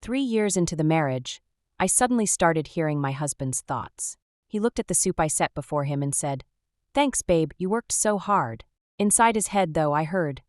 3 years into the marriage, I suddenly started hearing my husband's thoughts. He looked at the soup I set before him and said, "Thanks, babe, you worked so hard." Inside his head, though, I heard,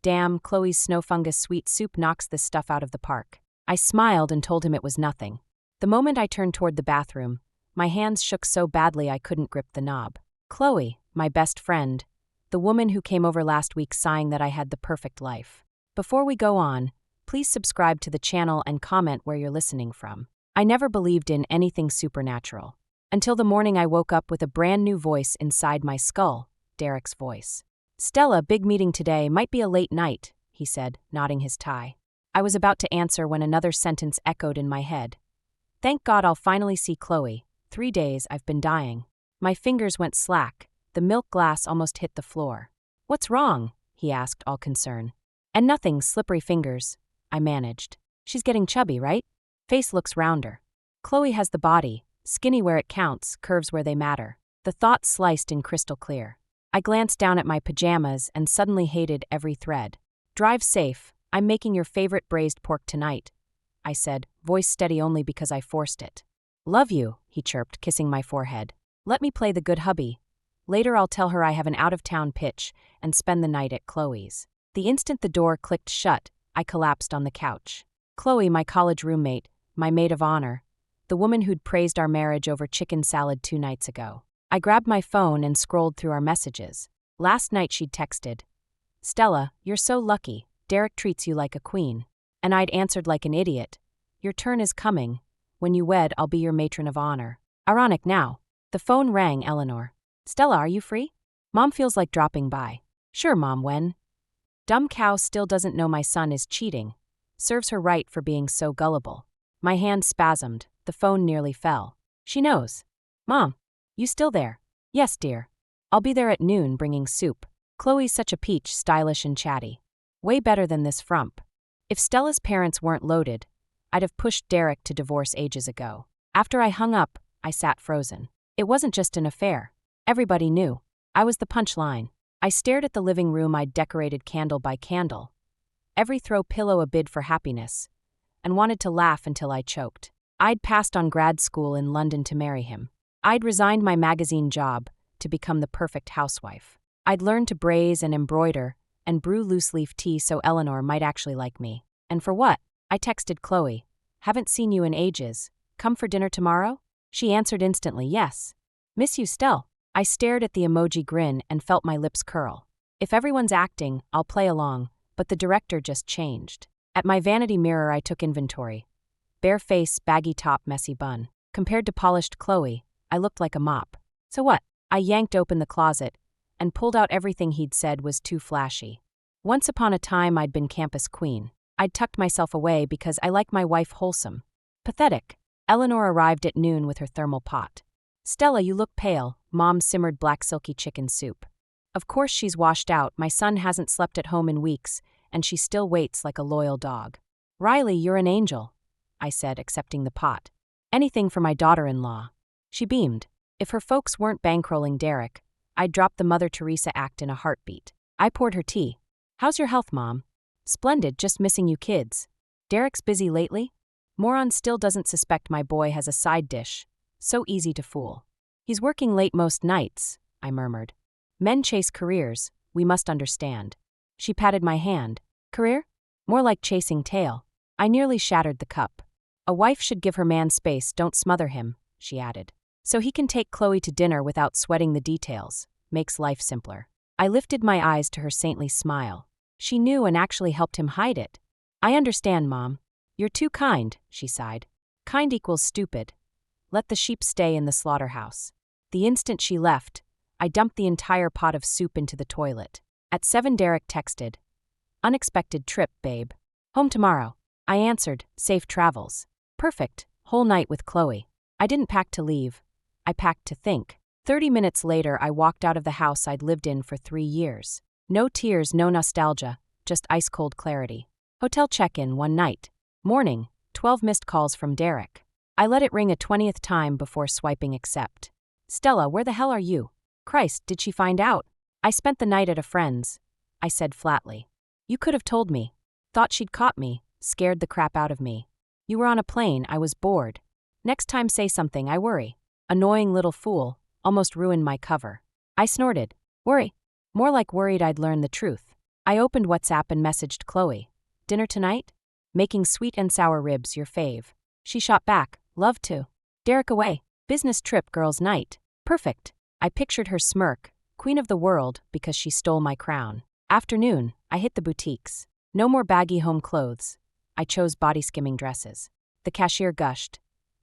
"Damn, Chloe's snow fungus sweet soup knocks this stuff out of the park." I smiled and told him it was nothing. The moment I turned toward the bathroom, my hands shook so badly I couldn't grip the knob. Chloe, my best friend, the woman who came over last week sighing that I had the perfect life. Before we go on, please subscribe to the channel and comment where you're listening from. I never believed in anything supernatural. Until the morning I woke up with a brand new voice inside my skull, Derek's voice. "Stella, big meeting today, might be a late night," he said, nodding his tie. I was about to answer when another sentence echoed in my head. "Thank God I'll finally see Chloe. 3 days I've been dying." My fingers went slack. The milk glass almost hit the floor. "What's wrong?" he asked, all concern. "And nothing, slippery fingers," I managed. "She's getting chubby, right? Face looks rounder. Chloe has the body, skinny where it counts, curves where they matter." The thought sliced in crystal clear. I glanced down at my pajamas and suddenly hated every thread. "Drive safe. I'm making your favorite braised pork tonight," I said, voice steady only because I forced it. "Love you," he chirped, kissing my forehead. "Let me play the good hubby. Later I'll tell her I have an out-of-town pitch and spend the night at Chloe's." The instant the door clicked shut, I collapsed on the couch. Chloe, my college roommate, my maid of honor, the woman who'd praised our marriage over chicken salad 2 nights ago. I grabbed my phone and scrolled through our messages. Last night she'd texted, "Stella, you're so lucky. Derek treats you like a queen." And I'd answered like an idiot, "Your turn is coming. When you wed, I'll be your matron of honor." Ironic now. The phone rang. "Eleanor. Stella, are you free? Mom feels like dropping by." "Sure, Mom, when?" Dumb cow still doesn't know my son is cheating. Serves her right for being so gullible. My hand spasmed. The phone nearly fell. "She knows." "Mom, you still there?" "Yes, dear. I'll be there at noon bringing soup." Chloe's such a peach, stylish and chatty. Way better than this frump. If Stella's parents weren't loaded, I'd have pushed Derek to divorce ages ago. After I hung up, I sat frozen. It wasn't just an affair. Everybody knew. I was the punchline. I stared at the living room I'd decorated candle by candle, every throw pillow a bid for happiness, and wanted to laugh until I choked. I'd passed on grad school in London to marry him. I'd resigned my magazine job to become the perfect housewife. I'd learned to braise and embroider and brew loose-leaf tea so Eleanor might actually like me. And for what? I texted Chloe, "Haven't seen you in ages. Come for dinner tomorrow?" She answered instantly, "Yes. Miss you, Stell." I stared at the emoji grin and felt my lips curl. If everyone's acting, I'll play along, but the director just changed. At my vanity mirror I took inventory. Bare face, baggy top, messy bun. Compared to polished Chloe, I looked like a mop. So what? I yanked open the closet and pulled out everything he'd said was too flashy. Once upon a time I'd been campus queen. I'd tucked myself away because I like my wife wholesome. Pathetic. Eleanor arrived at noon with her thermal pot. "Stella, you look pale." Mom simmered black silky chicken soup. "Of course she's washed out. My son hasn't slept at home in weeks, and she still waits like a loyal dog." "Riley, you're an angel," I said, accepting the pot. "Anything for my daughter-in-law." She beamed. If her folks weren't bankrolling Derek, I'd drop the Mother Teresa act in a heartbeat. I poured her tea. "How's your health, Mom?" "Splendid, just missing you kids." "Derek's busy lately?" Moron still doesn't suspect my boy has a side dish. So easy to fool. "He's working late most nights," I murmured. "Men chase careers, we must understand." She patted my hand. "Career? More like chasing tail." I nearly shattered the cup. "A wife should give her man space, don't smother him," she added. "So he can take Chloe to dinner without sweating the details. Makes life simpler." I lifted my eyes to her saintly smile. She knew and actually helped him hide it. "I understand, Mom. You're too kind," she sighed. "Kind equals stupid. Let the sheep stay in the slaughterhouse." The instant she left, I dumped the entire pot of soup into the toilet. At 7 Derek texted, "Unexpected trip, babe. Home tomorrow." I answered, "Safe travels." Perfect. Whole night with Chloe. I didn't pack to leave. I packed to think. 30 minutes later, I walked out of the house I'd lived in for 3 years. No tears, no nostalgia, just ice-cold clarity. Hotel check-in one night. Morning, 12 missed calls from Derek. I let it ring a 20th time before swiping accept. "Stella, where the hell are you?" "Christ, did she find out?" "I spent the night at a friend's," I said flatly. "You could have told me." Thought she'd caught me, scared the crap out of me. You were on a plane, I was bored. Next time say something, I worry. Annoying little fool, almost ruined my cover. I snorted. Worry? More like worried I'd learn the truth. I opened WhatsApp and messaged Chloe. Dinner tonight? Making sweet and sour ribs, your fave. She shot back, love to. Derek away. Business trip, girls' night. Perfect. I pictured her smirk, queen of the world, because she stole my crown. Afternoon, I hit the boutiques. No more baggy home clothes. I chose body-skimming dresses. The cashier gushed.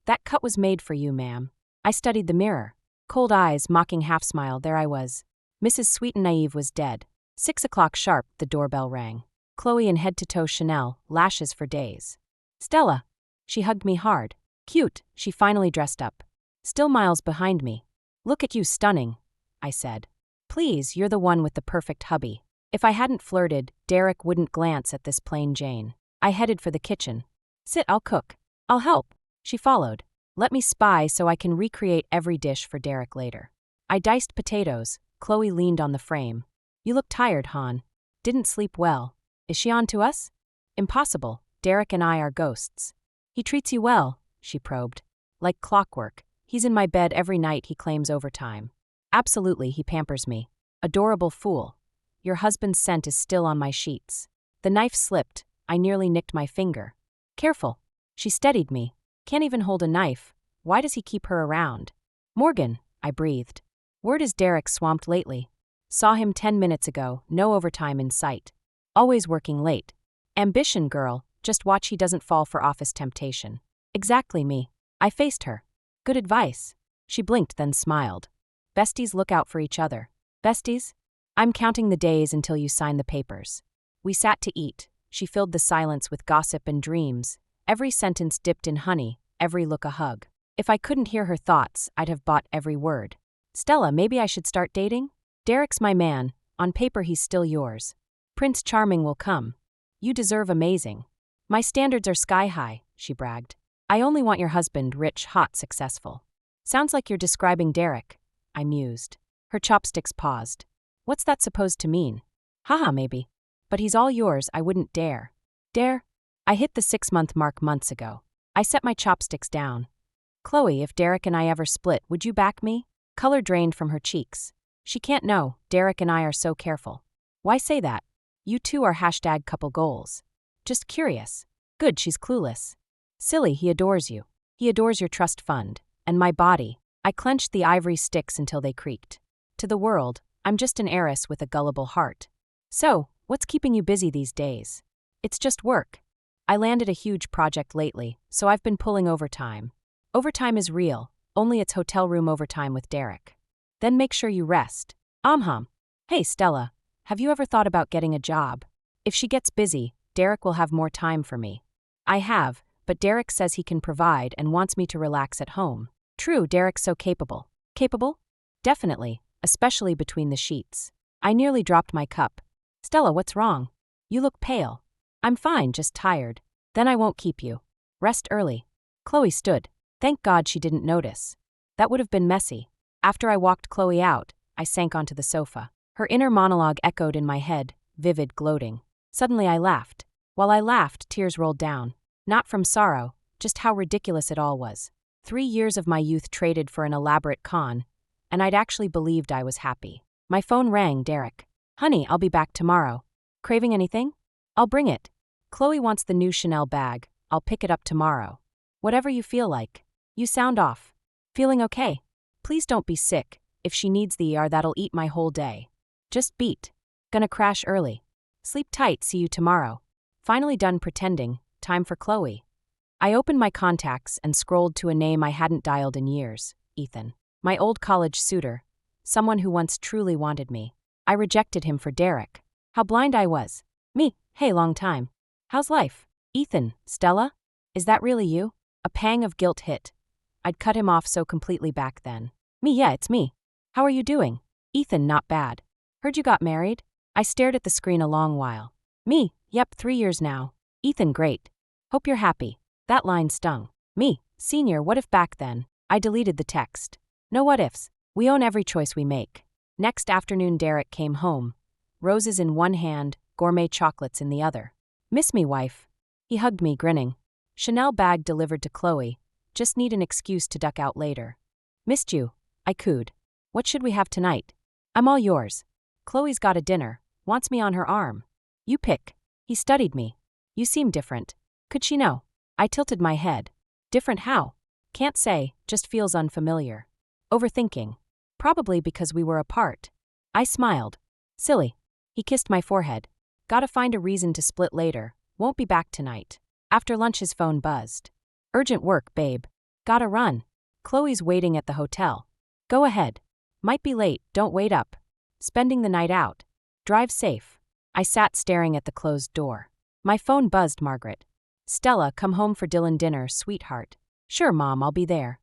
That cut was made for you, ma'am. I studied the mirror. Cold eyes, mocking half-smile, there I was. Mrs. Sweet and Naive was dead. 6 o'clock sharp, the doorbell rang. Chloe in head-to-toe Chanel, lashes for days. Stella. She hugged me hard. Cute, she finally dressed up. Still miles behind me. Look at you, stunning, I said. Please, you're the one with the perfect hubby. If I hadn't flirted, Derek wouldn't glance at this plain Jane. I headed for the kitchen. Sit, I'll cook. I'll help. She followed. Let me spy so I can recreate every dish for Derek later. I diced potatoes. Chloe leaned on the frame. You look tired, Han. Didn't sleep well. Is she on to us? Impossible. Derek and I are ghosts. He treats you well, she probed. Like clockwork. He's in my bed every night, he claims overtime. Absolutely, he pampers me. Adorable fool. Your husband's scent is still on my sheets. The knife slipped. I nearly nicked my finger. Careful. She steadied me. Can't even hold a knife. Why does he keep her around? Morgan, I breathed. Word is Derek swamped lately. Saw him 10 minutes ago, no overtime in sight. Always working late. Ambition, girl, just watch he doesn't fall for office temptation. Exactly me. I faced her. Good advice. She blinked, then smiled. Besties look out for each other. Besties? I'm counting the days until you sign the papers. We sat to eat. She filled the silence with gossip and dreams. Every sentence dipped in honey, every look a hug. If I couldn't hear her thoughts, I'd have bought every word. Stella, maybe I should start dating? Derek's my man. On paper, he's still yours. Prince Charming will come. You deserve amazing. My standards are sky high, she bragged. I only want your husband, rich, hot, successful. Sounds like you're describing Derek, I mused. Her chopsticks paused. What's that supposed to mean? Haha, maybe. But he's all yours, I wouldn't dare. Dare? I hit the 6-month mark months ago. I set my chopsticks down. Chloe, if Derek and I ever split, would you back me? Color drained from her cheeks. She can't know, Derek and I are so careful. Why say that? You two are #couple goals. Just curious. Good, she's clueless. Silly, he adores you. He adores your trust fund. And my body. I clenched the ivory sticks until they creaked. To the world, I'm just an heiress with a gullible heart. So, what's keeping you busy these days? It's just work. I landed a huge project lately, so I've been pulling overtime. Overtime is real, only it's hotel room overtime with Derek. Then make sure you rest. Hey Stella, have you ever thought about getting a job? If she gets busy, Derek will have more time for me. I have, but Derek says he can provide and wants me to relax at home. True, Derek's so capable. Capable? Definitely, especially between the sheets. I nearly dropped my cup. Stella, what's wrong? You look pale. I'm fine, just tired. Then I won't keep you. Rest early. Chloe stood. Thank God she didn't notice. That would have been messy. After I walked Chloe out, I sank onto the sofa. Her inner monologue echoed in my head, vivid, gloating. Suddenly I laughed. While I laughed, tears rolled down. Not from sorrow, just how ridiculous it all was. 3 years of my youth traded for an elaborate con, and I'd actually believed I was happy. My phone rang, Derek. Honey, I'll be back tomorrow. Craving anything? I'll bring it. Chloe wants the new Chanel bag. I'll pick it up tomorrow. Whatever you feel like. You sound off. Feeling okay? Please don't be sick. If she needs the ER, that'll eat my whole day. Just beat. Gonna crash early. Sleep tight, see you tomorrow. Finally done pretending. Time for Chloe. I opened my contacts and scrolled to a name I hadn't dialed in years. Ethan. My old college suitor. Someone who once truly wanted me. I rejected him for Derek. How blind I was. Me. Hey, long time. How's life? Ethan. Stella? Is that really you? A pang of guilt hit. I'd cut him off so completely back then. Me, yeah, it's me. How are you doing? Ethan, not bad. Heard you got married? I stared at the screen a long while. Me, yep, 3 years now. Ethan, great. Hope you're happy. That line stung. Me, senior, what if back then? I deleted the text. No what ifs. We own every choice we make. Next afternoon, Derek came home. Roses in one hand, gourmet chocolates in the other. Miss me, wife. He hugged me, grinning. Chanel bag delivered to Chloe. Just need an excuse to duck out later. Missed you. I cooed. What should we have tonight? I'm all yours. Chloe's got a dinner. Wants me on her arm. You pick. He studied me. You seem different. Could she know? I tilted my head. Different how? Can't say, just feels unfamiliar. Overthinking. Probably because we were apart. I smiled. Silly. He kissed my forehead. Gotta find a reason to split later. Won't be back tonight. After lunch his phone buzzed. Urgent work, babe. Gotta run. Chloe's waiting at the hotel. Go ahead. Might be late, don't wait up. Spending the night out. Drive safe. I sat staring at the closed door. My phone buzzed Margaret. Stella, come home for Dylan dinner, sweetheart. Sure, Mom, I'll be there.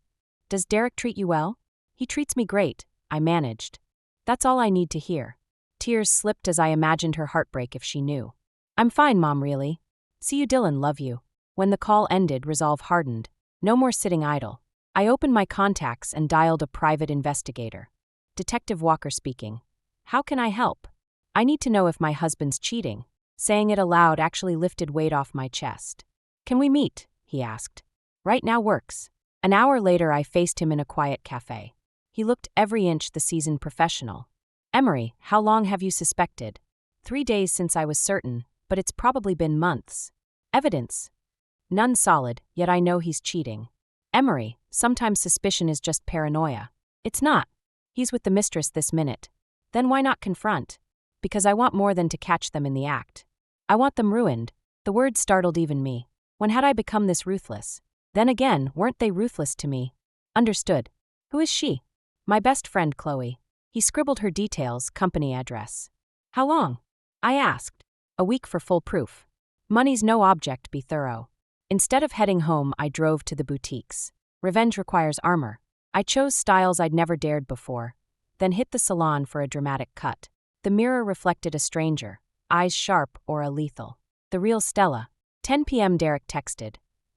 Does Derek treat you well? He treats me great, I managed. That's all I need to hear. Tears slipped as I imagined her heartbreak if she knew. I'm fine, Mom, really. See you, Dylan, love you. When the call ended, resolve hardened. No more sitting idle. I opened my contacts and dialed a private investigator. Detective Walker speaking. How can I help? I need to know if my husband's cheating. Saying it aloud actually lifted weight off my chest. Can we meet? He asked. Right now works. An hour later I faced him in a quiet cafe. He looked every inch the seasoned professional. Emery, how long have you suspected? 3 days since I was certain, but it's probably been months. Evidence? None solid, yet I know he's cheating. Emery, sometimes suspicion is just paranoia. It's not. He's with the mistress this minute. Then why not confront? Because I want more than to catch them in the act. I want them ruined. The word startled even me. When had I become this ruthless? Then again, weren't they ruthless to me? Understood. Who is she? My best friend Chloe. He scribbled her details, company address. How long? I asked. A week for full proof. Money's no object, be thorough. Instead of heading home, I drove to the boutiques. Revenge requires armor. I chose styles I'd never dared before, then hit the salon for a dramatic cut. The mirror reflected a stranger, eyes sharp or a lethal. The real Stella. 10 p.m. Derek texted.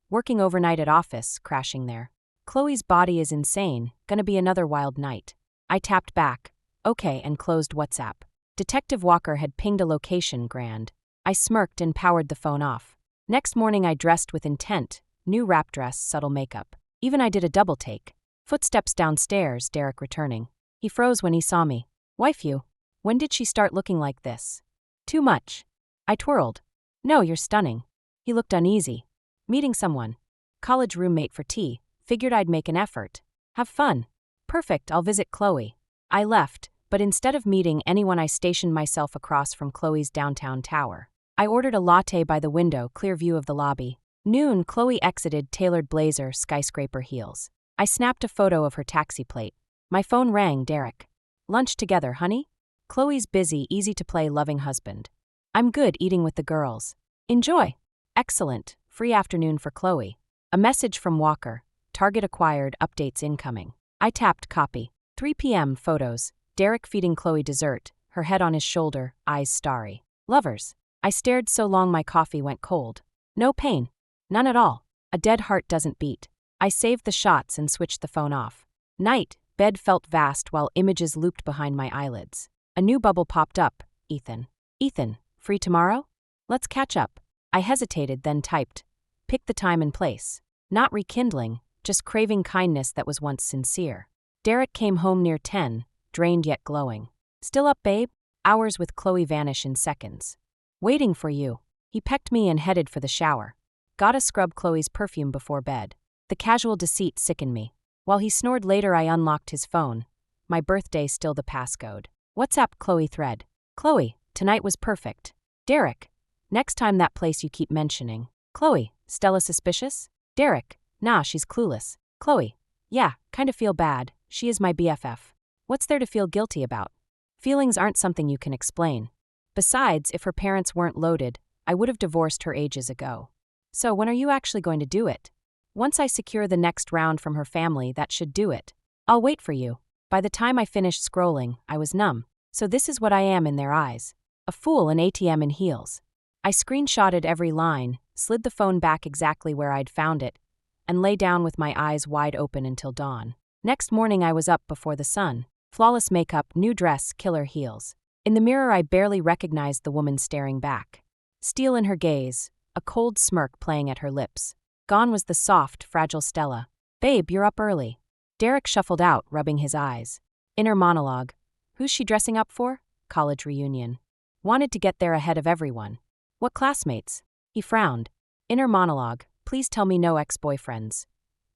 Working overnight at office, crashing there. Chloe's body is insane, gonna be another wild night. I tapped back, okay, and closed WhatsApp. Detective Walker had pinged a location, grand. I smirked and powered the phone off. Next morning I dressed with intent, new wrap dress, subtle makeup. Even I did a double take. Footsteps downstairs, Derek returning. He froze when he saw me. Wife you. When did she start looking like this? Too much. I twirled. No, you're stunning. He looked uneasy. Meeting someone. College roommate for tea. Figured I'd make an effort. Have fun. Perfect, I'll visit Chloe. I left, but instead of meeting anyone I stationed myself across from Chloe's downtown tower. I ordered a latte by the window, clear view of the lobby. Noon, Chloe exited, tailored blazer, skyscraper heels. I snapped a photo of her taxi plate. My phone rang, Derek. Lunch together, honey? Chloe's busy, easy-to-play, loving husband. I'm good, eating with the girls. Enjoy. Excellent. Free afternoon for Chloe. A message from Walker. Target acquired, updates incoming. I tapped copy. 3 p.m. photos. Derek feeding Chloe dessert, her head on his shoulder, eyes starry. Lovers. I stared so long my coffee went cold. No pain. None at all. A dead heart doesn't beat. I saved the shots and switched the phone off. Night. Bed felt vast while images looped behind my eyelids. A new bubble popped up. Ethan. Ethan, free tomorrow? Let's catch up. I hesitated, then typed. Pick the time and place. Not rekindling, just craving kindness that was once sincere. Derek came home near 10, drained yet glowing. Still up, babe? Hours with Chloe vanish in seconds. Waiting for you. He pecked me and headed for the shower. Gotta scrub Chloe's perfume before bed. The casual deceit sickened me. While he snored later, I unlocked his phone. My birthday still the passcode. WhatsApp Chloe thread. Chloe, tonight was perfect. Derek. Next time that place you keep mentioning. Chloe, Stella suspicious? Derek. Nah, she's clueless. Chloe. Yeah, kinda feel bad. She is my BFF. What's there to feel guilty about? Feelings aren't something you can explain. Besides, if her parents weren't loaded, I would have divorced her ages ago. So when are you actually going to do it? Once I secure the next round from her family, that should do it. I'll wait for you. By the time I finished scrolling, I was numb. So this is what I am in their eyes. A fool, an ATM in heels. I screenshotted every line, slid the phone back exactly where I'd found it, and lay down with my eyes wide open until dawn. Next morning I was up before the sun. Flawless makeup, new dress, killer heels. In the mirror I barely recognized the woman staring back. Steel in her gaze, a cold smirk playing at her lips. Gone was the soft, fragile Stella. Babe, you're up early. Derek shuffled out, rubbing his eyes. Inner monologue. Who's she dressing up for? College reunion. Wanted to get there ahead of everyone. What classmates? He frowned. Inner monologue. Please tell me no ex-boyfriends.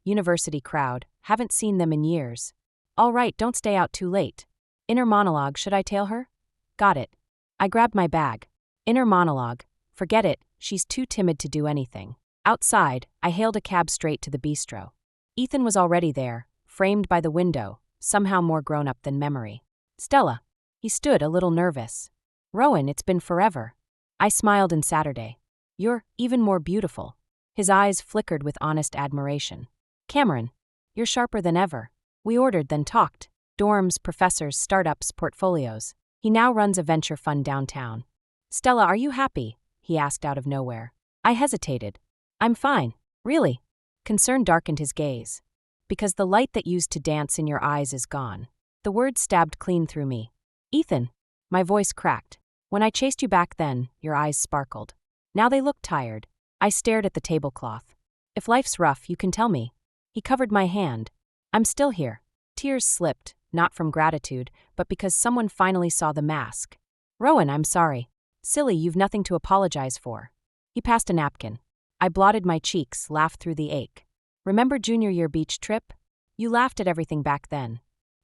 University crowd. Haven't seen them in years. All right, don't stay out too late. Inner monologue. Should I tail her? Got it. I grabbed my bag. Inner monologue. Forget it, she's too timid to do anything. Outside, I hailed a cab straight to the bistro. Ethan was already there, framed by the window, somehow more grown-up than memory. Stella. He stood a little nervous. Rowan, it's been forever. I smiled in Saturday. You're even more beautiful. His eyes flickered with honest admiration. Cameron. You're sharper than ever. We ordered, then talked. Dorms, professors, startups, portfolios. He now runs a venture fund downtown. Stella, are you happy? He asked out of nowhere. I hesitated. I'm fine. Really? Concern darkened his gaze. Because the light that used to dance in your eyes is gone. The words stabbed clean through me. Ethan. My voice cracked. When I chased you back then, your eyes sparkled. Now they look tired. I stared at the tablecloth. If life's rough, you can tell me. He covered my hand. I'm still here. Tears slipped, not from gratitude, but because someone finally saw the mask. Rowan, I'm sorry. Silly, you've nothing to apologize for. He passed a napkin. I blotted my cheeks, laughed through the ache. Remember junior year beach trip? You laughed at everything back then.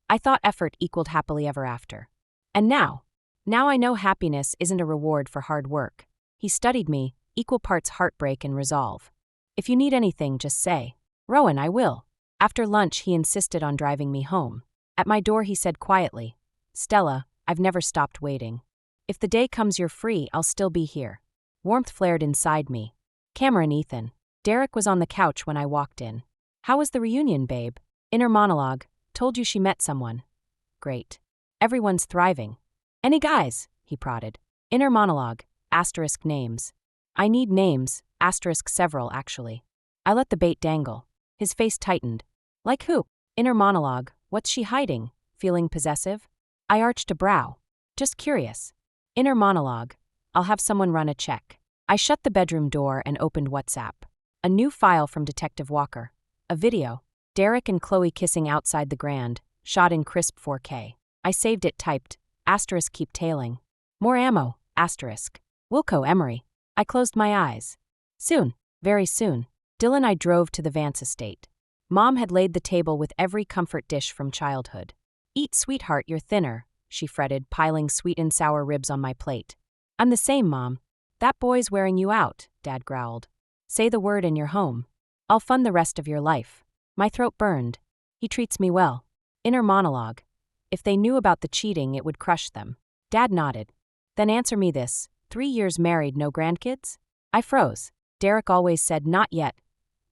I thought effort equaled happily ever after. And now I know happiness isn't a reward for hard work. He studied me, equal parts heartbreak and resolve. If you need anything, just say. Rowan, I will. After lunch, he insisted on driving me home. At my door, he said quietly, Stella, I've never stopped waiting. If the day comes you're free, I'll still be here. Warmth flared inside me. Cameron, Ethan. Derek was on the couch when I walked in. How was the reunion, babe? Inner monologue. Told you she met someone. Great. Everyone's thriving. Any guys? He prodded. Inner monologue. Asterisk names. I need names. Asterisk several, actually. I let the bait dangle. His face tightened. Like who? Inner monologue. What's she hiding? Feeling possessive? I arched a brow. Just curious. Inner monologue. I'll have someone run a check. I shut the bedroom door and opened WhatsApp. A new file from Detective Walker. A video. Derek and Chloe kissing outside the Grand, shot in crisp 4K. I saved it typed. Asterisk keep tailing. More ammo. Asterisk. Wilco Emery. I closed my eyes. Soon. Very soon. Dylan I drove to the Vance estate. Mom had laid the table with every comfort dish from childhood. Eat, sweetheart, you're thinner, she fretted, piling sweet and sour ribs on my plate. I'm the same, Mom. That boy's wearing you out, Dad growled. Say the word and you're home. I'll fund the rest of your life. My throat burned. He treats me well. Inner monologue. If they knew about the cheating, it would crush them. Dad nodded. Then answer me this. 3 years married, no grandkids? I froze. Derek always said not yet.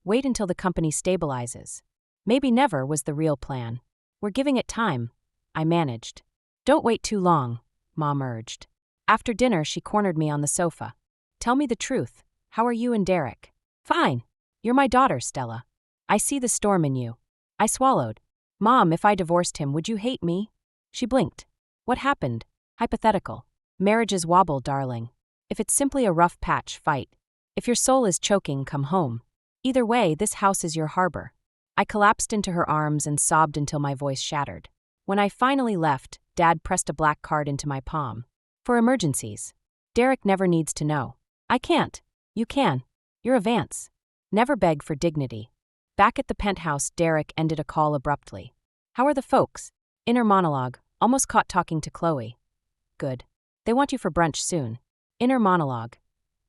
Wait until the company stabilizes. Maybe never was the real plan. We're giving it time. I managed. Don't wait too long, Mom urged. After dinner, she cornered me on the sofa. Tell me the truth. How are you and Derek? Fine. You're my daughter, Stella. I see the storm in you. I swallowed. Mom, if I divorced him, would you hate me? She blinked. What happened? Hypothetical. Marriages wobble, darling. If it's simply a rough patch, fight. If your soul is choking, come home. Either way, this house is your harbor. I collapsed into her arms and sobbed until my voice shattered. When I finally left, Dad pressed a black card into my palm. For emergencies. Derek never needs to know. I can't. You can. You're a Vance. Never beg for dignity. Back at the penthouse, Derek ended a call abruptly. How are the folks? Inner monologue. Almost caught talking to Chloe. Good. They want you for brunch soon. Inner monologue.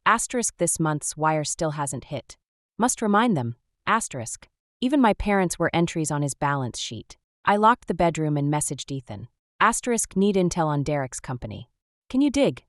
Asterisk this month's wire still hasn't hit. Must remind them. Asterisk. Even my parents were entries on his balance sheet. I locked the bedroom and messaged Ethan. Asterisk need intel on Derek's company. Can you dig?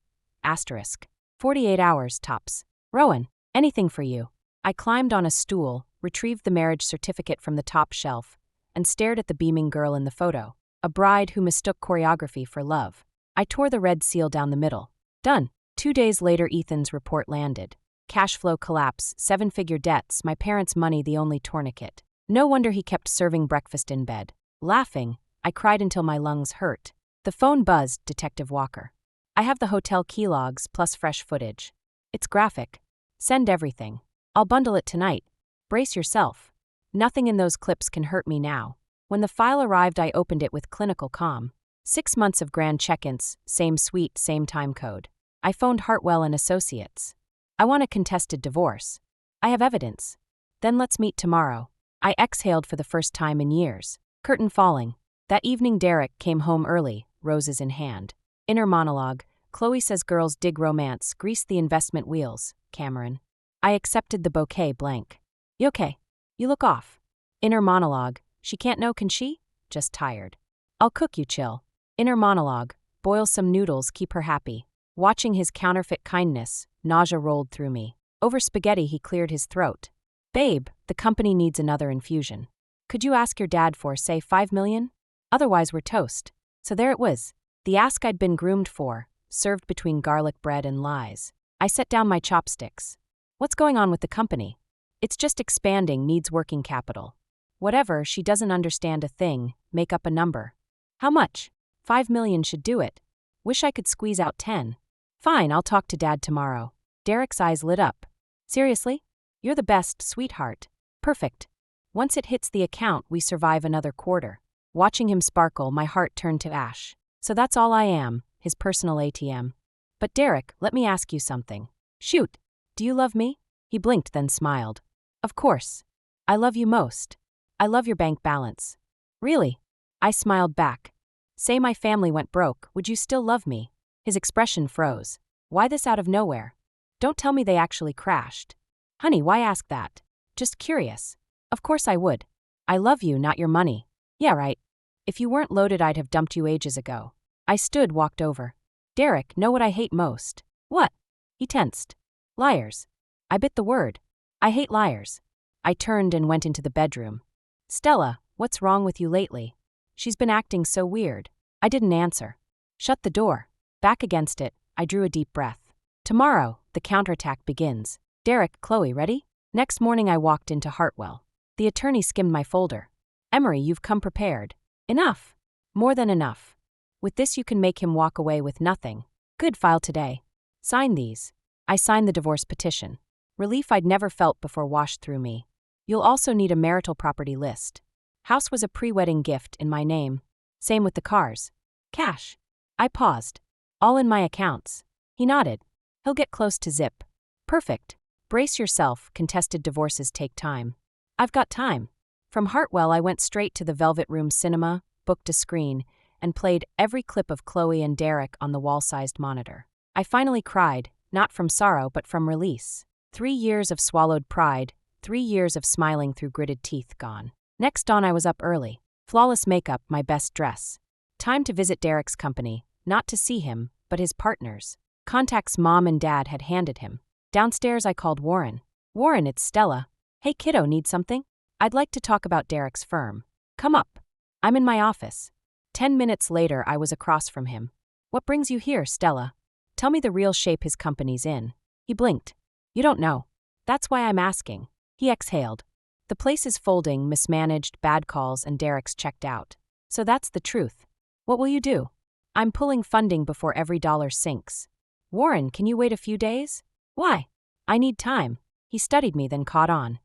Asterisk. 48 hours, tops. Rowan, anything for you. I climbed on a stool, retrieved the marriage certificate from the top shelf, and stared at the beaming girl in the photo, a bride who mistook choreography for love. I tore the red seal down the middle. Done. 2 days later, Ethan's report landed. Cash flow collapse, 7-figure debts, my parents' money the only tourniquet. No wonder he kept serving breakfast in bed. Laughing, I cried until my lungs hurt. The phone buzzed, Detective Walker. I have the hotel key logs plus fresh footage. It's graphic. Send everything. I'll bundle it tonight. Brace yourself. Nothing in those clips can hurt me now. When the file arrived, I opened it with clinical calm. 6 months of grand check-ins, same suite, same time code. I phoned Hartwell and Associates. I want a contested divorce. I have evidence. Then let's meet tomorrow. I exhaled for the first time in years. Curtain falling. That evening Derek came home early, roses in hand. Inner monologue. Chloe says girls dig romance, grease the investment wheels, Cameron. I accepted the bouquet blank. You okay? You look off. Inner monologue. She can't know, can she? Just tired. I'll cook you, chill. Inner monologue. Boil some noodles, keep her happy. Watching his counterfeit kindness, nausea rolled through me. Over spaghetti he cleared his throat. Babe, the company needs another infusion. Could you ask your dad for, say, 5 million? Otherwise we're toast. So there it was. The ask I'd been groomed for, served between garlic bread and lies. I set down my chopsticks. What's going on with the company? It's just expanding, needs working capital. Whatever, she doesn't understand a thing, make up a number. How much? 5 million should do it. Wish I could squeeze out 10. Fine, I'll talk to Dad tomorrow. Derek's eyes lit up. Seriously? You're the best, sweetheart. Perfect. Once it hits the account, we survive another quarter. Watching him sparkle, my heart turned to ash. So that's all I am, his personal ATM. But Derek, let me ask you something. Shoot. Do you love me? He blinked, then smiled. Of course. I love you most. I love your bank balance. Really? I smiled back. Say my family went broke, would you still love me? His expression froze. Why this out of nowhere? Don't tell me they actually crashed. Honey, why ask that? Just curious. Of course I would. I love you, not your money. Yeah, right. If you weren't loaded, I'd have dumped you ages ago. I stood, walked over. Derek, know what I hate most? What? He tensed. Liars. I bit the word. I hate liars. I turned and went into the bedroom. Stella, what's wrong with you lately? She's been acting so weird. I didn't answer. Shut the door. Back against it, I drew a deep breath. Tomorrow, the counterattack begins. Derek, Chloe, ready? Next morning I walked into Hartwell. The attorney skimmed my folder. Emery, you've come prepared. Enough. More than enough. With this you can make him walk away with nothing. Good, file today. Sign these. I signed the divorce petition. Relief I'd never felt before washed through me. You'll also need a marital property list. House was a pre-wedding gift in my name. Same with the cars. Cash. I paused. All in my accounts. He nodded. He'll get close to zip. Perfect. Brace yourself, contested divorces take time. I've got time. From Hartwell I went straight to the Velvet Room Cinema, booked a screen, and played every clip of Chloe and Derek on the wall-sized monitor. I finally cried, not from sorrow but from release. 3 years of swallowed pride, 3 years of smiling through gritted teeth gone. Next dawn I was up early. Flawless makeup, my best dress. Time to visit Derek's company, not to see him, but his partners. Contacts Mom and Dad had handed him. Downstairs I called Warren. Warren, it's Stella. Hey kiddo, need something? I'd like to talk about Derek's firm. Come up. I'm in my office. 10 minutes later I was across from him. What brings you here, Stella? Tell me the real shape his company's in. He blinked. You don't know. That's why I'm asking. He exhaled. The place is folding, mismanaged, bad calls, and Derek's checked out. So that's the truth. What will you do? I'm pulling funding before every dollar sinks. Warren, can you wait a few days? Why? I need time. He studied me, then caught on.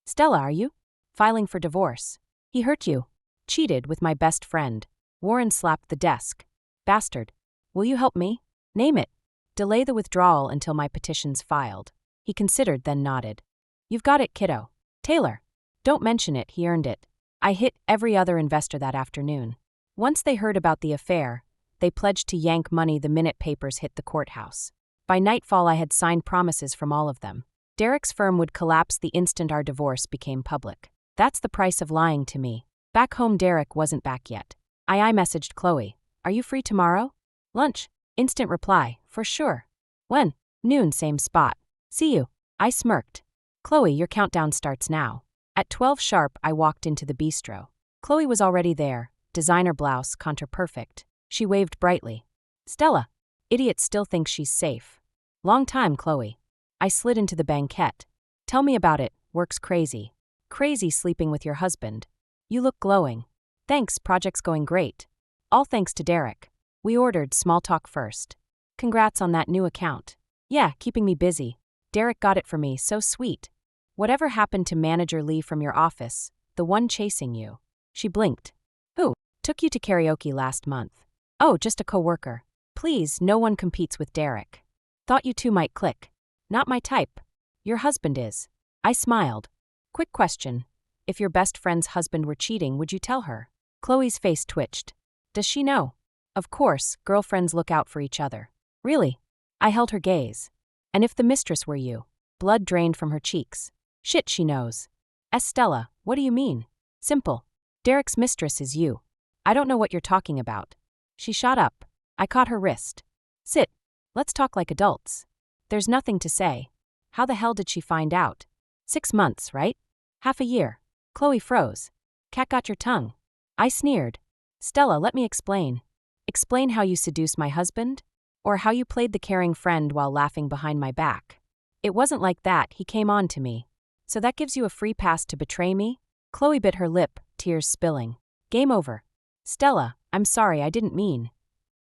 Stella, are you? Filing for divorce. He hurt you. Cheated with my best friend. Warren slapped the desk. Bastard. Will you help me? Name it. Delay the withdrawal until my petition's filed. He considered, then nodded. You've got it, kiddo. Taylor. Don't mention it, he earned it. I hit every other investor that afternoon. Once they heard about the affair, they pledged to yank money the minute papers hit the courthouse. By nightfall I had signed promises from all of them. Derek's firm would collapse the instant our divorce became public. That's the price of lying to me. Back home Derek wasn't back yet. I messaged Chloe. Are you free tomorrow? Lunch. Instant reply. For sure. When? Noon, same spot. See you. I smirked. Chloe, your countdown starts now. At 12 sharp I walked into the bistro. Chloe was already there. Designer blouse, contour perfect. She waved brightly. Stella. Idiot still thinks she's safe. Long time, Chloe. I slid into the banquette. Tell me about it. Work's crazy. Crazy sleeping with your husband. You look glowing. Thanks, project's going great. All thanks to Derek. We ordered small talk first. Congrats on that new account. Yeah, keeping me busy. Derek got it for me, so sweet. Whatever happened to Manager Lee from your office, the one chasing you? She blinked. Who? Took you to karaoke last month. Oh, just a coworker. Please, no one competes with Derek. Thought you two might click. Not my type. Your husband is. I smiled. Quick question. If your best friend's husband were cheating, would you tell her? Chloe's face twitched. Does she know? Of course, girlfriends look out for each other. Really? I held her gaze. And if the mistress were you? Blood drained from her cheeks. Shit, she knows. Estella, what do you mean? Simple. Derek's mistress is you. I don't know what you're talking about. She shot up. I caught her wrist. Sit. Let's talk like adults. There's nothing to say. How the hell did she find out? 6 months, right? Half a year. Chloe froze. Cat got your tongue. I sneered. Stella, let me explain. Explain how you seduced my husband? Or how you played the caring friend while laughing behind my back? It wasn't like that, he came on to me. So that gives you a free pass to betray me? Chloe bit her lip, tears spilling. Game over. Stella, I'm sorry, I didn't mean.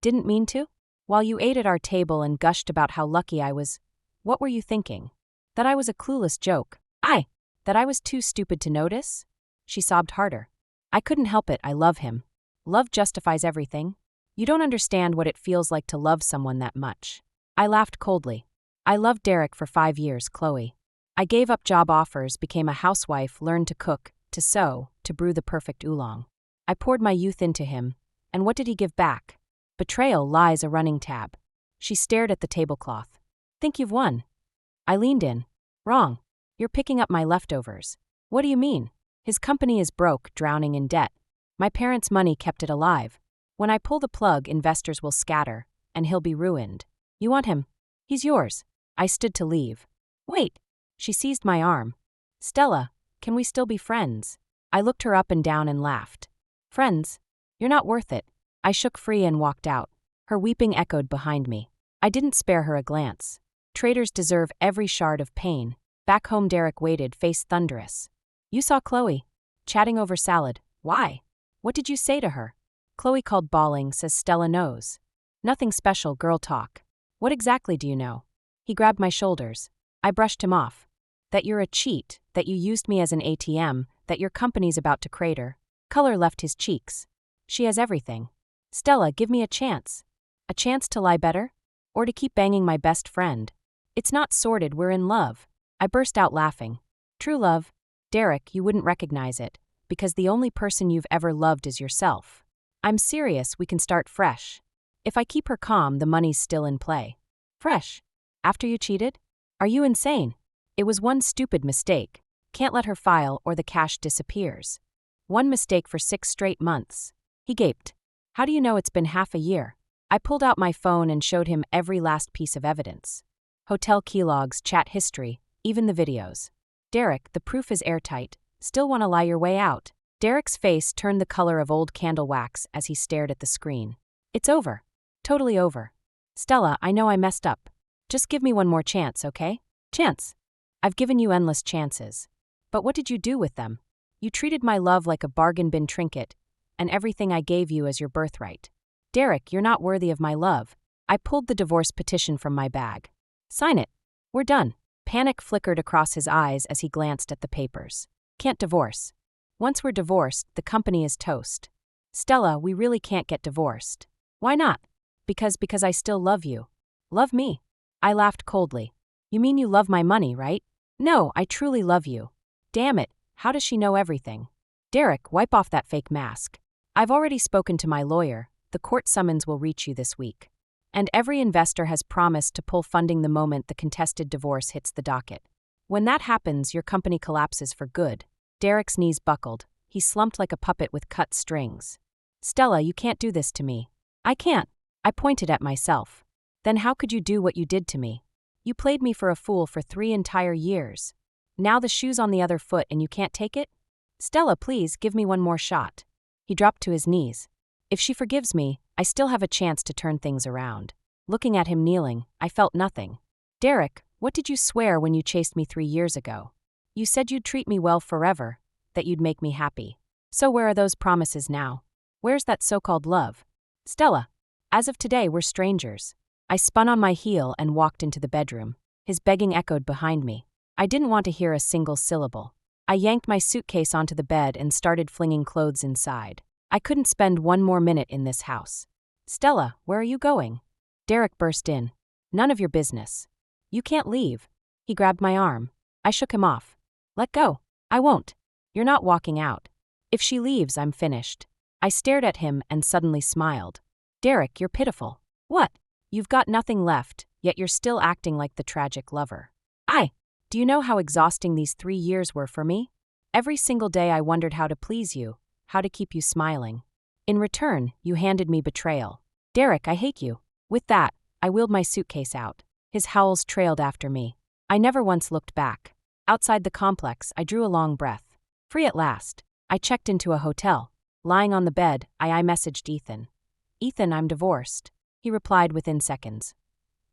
Didn't mean to? While you ate at our table and gushed about how lucky I was, what were you thinking? That I was a clueless joke. That I was too stupid to notice? She sobbed harder. I couldn't help it, I love him. Love justifies everything. You don't understand what it feels like to love someone that much. I laughed coldly. I loved Derek for 5 years, Chloe. I gave up job offers, became a housewife, learned to cook, to sew, to brew the perfect oolong. I poured my youth into him, and what did he give back? Betrayal, lies, a running tab. She stared at the tablecloth. Think you've won? I leaned in. Wrong. You're picking up my leftovers. What do you mean? His company is broke, drowning in debt. My parents' money kept it alive. When I pull the plug, investors will scatter, and he'll be ruined. You want him? He's yours. I stood to leave. Wait. She seized my arm. Stella, can we still be friends? I looked her up and down and laughed. Friends? You're not worth it. I shook free and walked out. Her weeping echoed behind me. I didn't spare her a glance. Traitors deserve every shard of pain. Back home, Derek waited, face thunderous. You saw Chloe? Chatting over salad. Why? What did you say to her? Chloe called bawling, says Stella knows. Nothing special, girl talk. What exactly do you know? He grabbed my shoulders. I brushed him off. That you're a cheat, that you used me as an ATM, that your company's about to crater. Color left his cheeks. She has everything. Stella, give me a chance. A chance to lie better? Or to keep banging my best friend? It's not sordid, we're in love. I burst out laughing. True love? Derek, you wouldn't recognize it, because the only person you've ever loved is yourself. I'm serious, we can start fresh. If I keep her calm, the money's still in play. Fresh? After you cheated? Are you insane? It was one stupid mistake. Can't let her file or the cash disappears. One mistake for 6 straight months. He gaped. How do you know it's been half a year? I pulled out my phone and showed him every last piece of evidence. Hotel key logs, chat history, even the videos. Derek, the proof is airtight. Still want to lie your way out? Derek's face turned the color of old candle wax as he stared at the screen. It's over. Totally over. Stella, I know I messed up. Just give me one more chance, okay? Chance. I've given you endless chances. But what did you do with them? You treated my love like a bargain bin trinket, and everything I gave you as your birthright. Derek, you're not worthy of my love. I pulled the divorce petition from my bag. Sign it. We're done. Panic flickered across his eyes as he glanced at the papers. Can't divorce. Once we're divorced, the company is toast. Stella, we really can't get divorced. Why not? Because I still love you. Love me? I laughed coldly. You mean you love my money, right? No, I truly love you. Damn it, how does she know everything? Derek, wipe off that fake mask. I've already spoken to my lawyer. The court summons will reach you this week. And every investor has promised to pull funding the moment the contested divorce hits the docket. When that happens, your company collapses for good. Derek's knees buckled. He slumped like a puppet with cut strings. Stella, you can't do this to me. I can't. I pointed at myself. Then how could you do what you did to me? You played me for a fool for 3 entire years. Now the shoe's on the other foot and you can't take it? Stella, please, give me one more shot. He dropped to his knees. If she forgives me, I still have a chance to turn things around. Looking at him kneeling, I felt nothing. Derek, what did you swear when you chased me 3 years ago? You said you'd treat me well forever, that you'd make me happy. So where are those promises now? Where's that so-called love? Stella, as of today, we're strangers. I spun on my heel and walked into the bedroom. His begging echoed behind me. I didn't want to hear a single syllable. I yanked my suitcase onto the bed and started flinging clothes inside. I couldn't spend one more minute in this house. Stella, where are you going? Derek burst in. None of your business. You can't leave. He grabbed my arm. I shook him off. Let go. I won't. You're not walking out. If she leaves, I'm finished. I stared at him and suddenly smiled. Derek, you're pitiful. What? You've got nothing left, yet you're still acting like the tragic lover. Do you know how exhausting these 3 years were for me? Every single day I wondered how to please you, how to keep you smiling. In return, you handed me betrayal. Derek, I hate you. With that, I wheeled my suitcase out. His howls trailed after me. I never once looked back. Outside the complex, I drew a long breath. Free at last. I checked into a hotel. Lying on the bed, I messaged Ethan. Ethan, I'm divorced. He replied within seconds.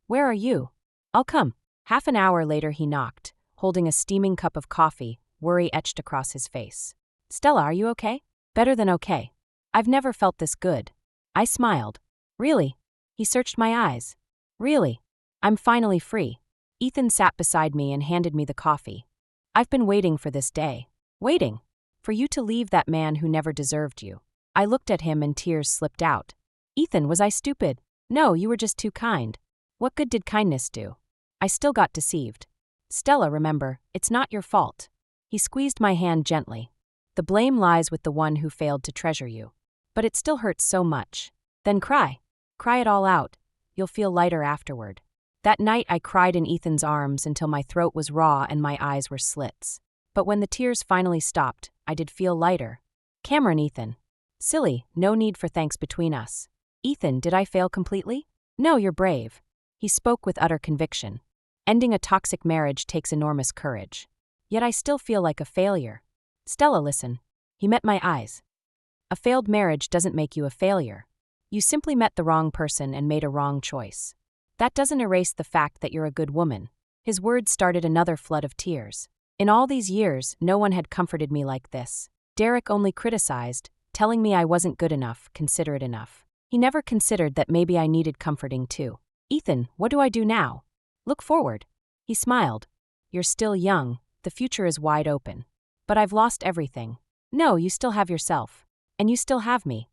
Where are you? I'll come. Half an hour later he knocked, holding a steaming cup of coffee, worry etched across his face. Stella, are you okay? Better than okay. I've never felt this good. I smiled. Really? He searched my eyes. Really? I'm finally free. Ethan sat beside me and handed me the coffee. I've been waiting for this day. Waiting. For you to leave that man who never deserved you. I looked at him and tears slipped out. Ethan, was I stupid? No, you were just too kind. What good did kindness do? I still got deceived. Stella, remember, it's not your fault. He squeezed my hand gently. The blame lies with the one who failed to treasure you. But it still hurts so much. Then cry. Cry it all out. You'll feel lighter afterward. That night I cried in Ethan's arms until my throat was raw and my eyes were slits. But when the tears finally stopped, I did feel lighter. Cameron, Ethan. Silly, no need for thanks between us. Ethan, did I fail completely? No, you're brave. He spoke with utter conviction. Ending a toxic marriage takes enormous courage. Yet I still feel like a failure. Stella, listen. He met my eyes. A failed marriage doesn't make you a failure. You simply met the wrong person and made a wrong choice. That doesn't erase the fact that you're a good woman. His words started another flood of tears. In all these years, no one had comforted me like this. Derek only criticized, telling me I wasn't good enough, considerate enough. He never considered that maybe I needed comforting too. Ethan, what do I do now? Look forward. He smiled. You're still young, the future is wide open. But I've lost everything. No, you still have yourself. And you still have me.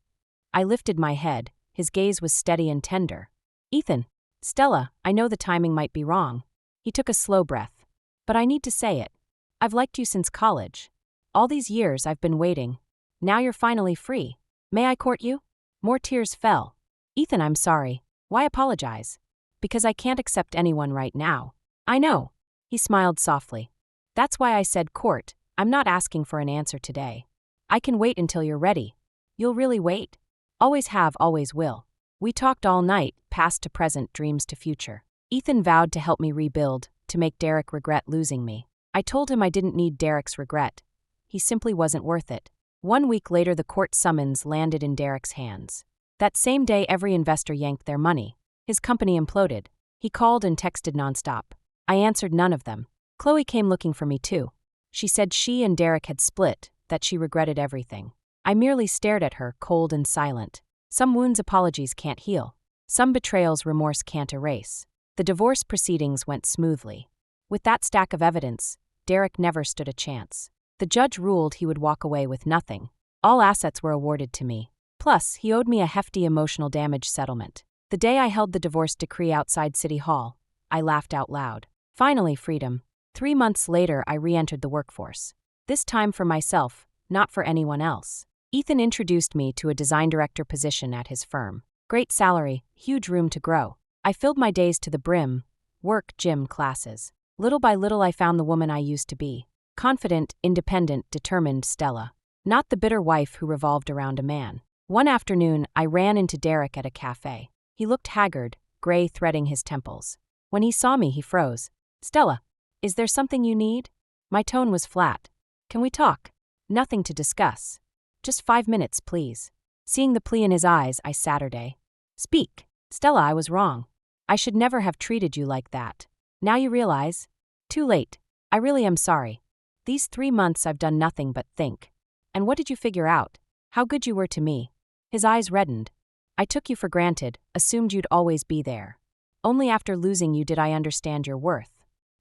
I lifted my head, his gaze was steady and tender. Ethan, Stella, I know the timing might be wrong. He took a slow breath. But I need to say it. I've liked you since college. All these years I've been waiting. Now you're finally free. May I court you? More tears fell. Ethan, I'm sorry. Why apologize? Because I can't accept anyone right now. I know. He smiled softly. That's why I said court. I'm not asking for an answer today. I can wait until you're ready. You'll really wait? Always have, always will. We talked all night, past to present, dreams to future. Ethan vowed to help me rebuild, to make Derek regret losing me. I told him I didn't need Derek's regret. He simply wasn't worth it. 1 week later, the court summons landed in Derek's hands. That same day, every investor yanked their money. His company imploded. He called and texted nonstop. I answered none of them. Chloe came looking for me too. She said she and Derek had split, that she regretted everything. I merely stared at her, cold and silent. Some wounds apologies can't heal. Some betrayals remorse can't erase. The divorce proceedings went smoothly. With that stack of evidence, Derek never stood a chance. The judge ruled he would walk away with nothing. All assets were awarded to me. Plus, he owed me a hefty emotional damage settlement. The day I held the divorce decree outside City Hall, I laughed out loud. Finally, freedom. 3 months later, I re-entered the workforce. This time for myself, not for anyone else. Ethan introduced me to a design director position at his firm. Great salary, huge room to grow. I filled my days to the brim, work, gym, classes. Little by little I found the woman I used to be. Confident, independent, determined Stella. Not the bitter wife who revolved around a man. One afternoon, I ran into Derek at a cafe. He looked haggard, gray threading his temples. When he saw me, he froze. Stella, is there something you need? My tone was flat. Can we talk? Nothing to discuss. Just 5 minutes, please. Seeing the plea in his eyes, I Saturday. Speak. Stella, I was wrong. I should never have treated you like that. Now you realize? Too late. I really am sorry. These 3 months I've done nothing but think. And what did you figure out? How good you were to me. His eyes reddened. I took you for granted, assumed you'd always be there. Only after losing you did I understand your worth.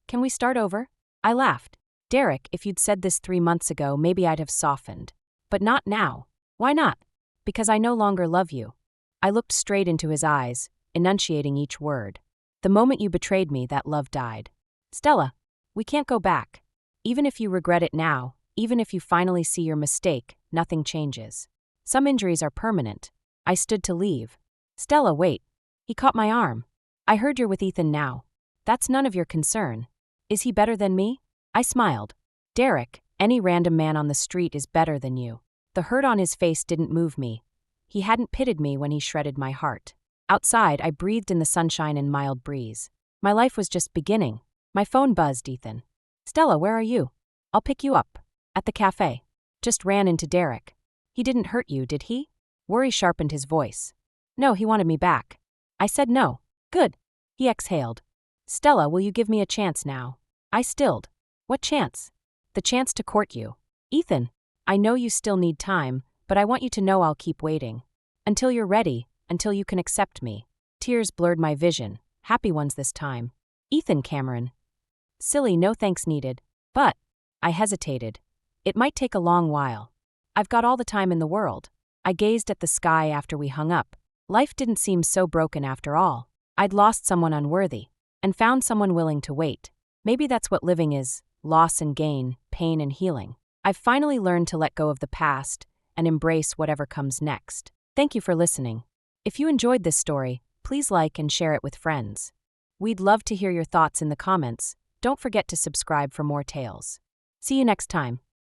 Can we start over? I laughed. Derek, if you'd said this 3 months ago, maybe I'd have softened. But not now. Why not? Because I no longer love you. I looked straight into his eyes, enunciating each word. The moment you betrayed me, that love died. Stella, we can't go back. Even if you regret it now, even if you finally see your mistake, nothing changes. Some injuries are permanent. I stood to leave. Stella, wait. He caught my arm. I heard you're with Ethan now. That's none of your concern. Is he better than me? I smiled. Derek, any random man on the street is better than you. The hurt on his face didn't move me. He hadn't pitied me when he shredded my heart. Outside, I breathed in the sunshine and mild breeze. My life was just beginning. My phone buzzed. Ethan. Stella, where are you? I'll pick you up. At the cafe. Just ran into Derek. He didn't hurt you, did he? Worry sharpened his voice. No, he wanted me back. I said no. Good. He exhaled. Stella, will you give me a chance now? I stilled. What chance? The chance to court you. Ethan, I know you still need time, but I want you to know I'll keep waiting. Until you're ready, until you can accept me. Tears blurred my vision, happy ones this time. Ethan, Cameron. Silly, no thanks needed. But, I hesitated. It might take a long while. I've got all the time in the world. I gazed at the sky after we hung up. Life didn't seem so broken after all. I'd lost someone unworthy, and found someone willing to wait. Maybe that's what living is, loss and gain, pain and healing. I've finally learned to let go of the past and embrace whatever comes next. Thank you for listening. If you enjoyed this story, please like and share it with friends. We'd love to hear your thoughts in the comments. Don't forget to subscribe for more tales. See you next time.